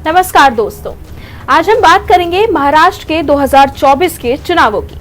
नमस्कार दोस्तों, आज हम बात करेंगे महाराष्ट्र के 2024 के चुनावों की।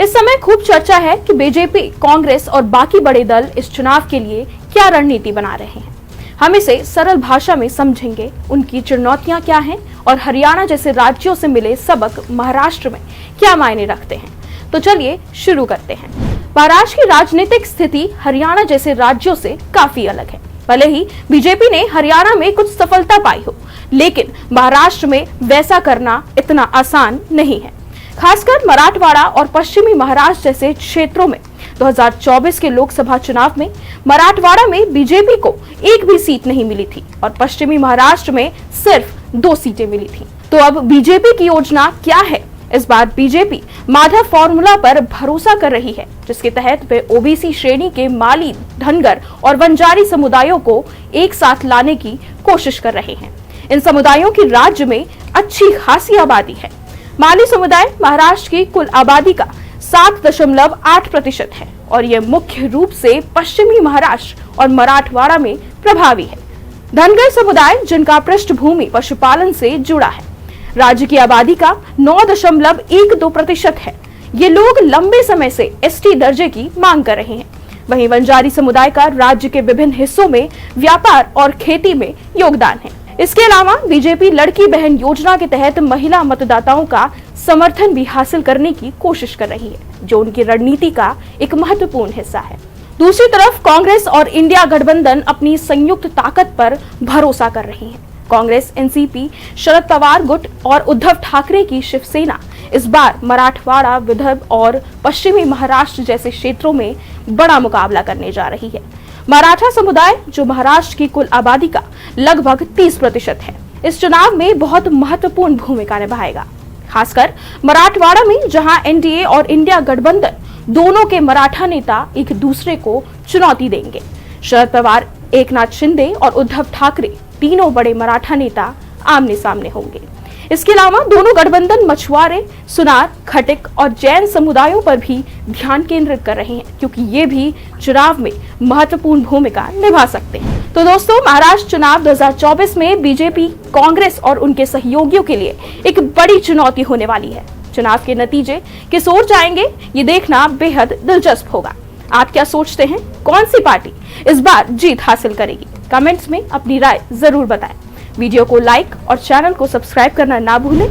इस समय खूब चर्चा है कि बीजेपी, कांग्रेस और बाकी बड़े दल इस चुनाव के लिए क्या रणनीति बना रहे हैं। हम इसे सरल भाषा में समझेंगे, उनकी चुनौतियां क्या हैं और हरियाणा जैसे राज्यों से मिले सबक महाराष्ट्र में क्या मायने रखते हैं। तो चलिए शुरू करते हैं। महाराष्ट्र की राजनीतिक स्थिति हरियाणा जैसे राज्यों से काफी अलग है। भले ही बीजेपी ने हरियाणा में कुछ सफलता पाई हो, लेकिन महाराष्ट्र में वैसा करना इतना आसान नहीं है। खासकर मराठवाड़ा और पश्चिमी महाराष्ट्र जैसे क्षेत्रों में 2024 के लोकसभा चुनाव में मराठवाड़ा में बीजेपी को एक भी सीट नहीं मिली थी और पश्चिमी महाराष्ट्र में सिर्फ 2 सीटें मिली थी। तो अब बीजेपी की योजना क्या है? इस बार बीजेपी माधव फॉर्मूला पर भरोसा कर रही है, जिसके तहत वे ओबीसी श्रेणी के माली, धनगर और वंजारी समुदायों को एक साथ लाने की कोशिश कर रहे हैं। इन समुदायों की राज्य में अच्छी खासी आबादी है। माली समुदाय महाराष्ट्र की कुल आबादी का 7.8% है और यह मुख्य रूप से पश्चिमी महाराष्ट्र और मराठवाड़ा में प्रभावी है। धनगर समुदाय, जिनका पृष्ठभूमि पशुपालन से जुड़ा है, राज्य की आबादी का 9.12% है। ये लोग लंबे समय से एसटी दर्जे की मांग कर रहे हैं। वहीं वंजारी समुदाय का राज्य के विभिन्न हिस्सों में व्यापार और खेती में योगदान है। इसके अलावा बीजेपी लड़की बहन योजना के तहत महिला मतदाताओं का समर्थन भी हासिल करने की कोशिश कर रही है, जो उनकी रणनीति का एक महत्वपूर्ण हिस्सा है। दूसरी तरफ कांग्रेस और इंडिया गठबंधन अपनी संयुक्त ताकत पर भरोसा कर रही है। कांग्रेस, एनसीपी, शरद पवार गुट और उद्धव ठाकरे की शिवसेना इस बार मराठवाड़ा, विदर्भ और पश्चिमी महाराष्ट्र जैसे क्षेत्रों में बड़ा मुकाबला करने जा रही है। मराठा समुदाय, जो महाराष्ट्र की कुल आबादी का लगभग 30% है, इस चुनाव में बहुत महत्वपूर्ण भूमिका निभाएगा। खासकर मराठवाड़ा में, जहां एनडीए और इंडिया गठबंधन दोनों के मराठा नेता एक दूसरे को चुनौती देंगे। शरद पवार, एकनाथ शिंदे और उद्धव ठाकरे तीनों बड़े मराठा नेता आमने सामने होंगे। इसके अलावा दोनों गठबंधन मछुआरे, सुनार, खटिक और जैन समुदायों पर भी ध्यान केंद्रित कर रहे हैं, क्योंकि ये भी चुनाव में महत्वपूर्ण भूमिका निभा सकते हैं। तो दोस्तों, महाराष्ट्र चुनाव 2024 में बीजेपी, कांग्रेस और उनके सहयोगियों के लिए एक बड़ी चुनौती होने वाली है। चुनाव के नतीजे किस ओर जाएंगे, ये देखना बेहद दिलचस्प होगा। आप क्या सोचते हैं, कौन सी पार्टी इस बार जीत हासिल करेगी? कमेंट्स में अपनी राय जरूर बताएं। वीडियो को लाइक और चैनल को सब्सक्राइब करना ना भूलें।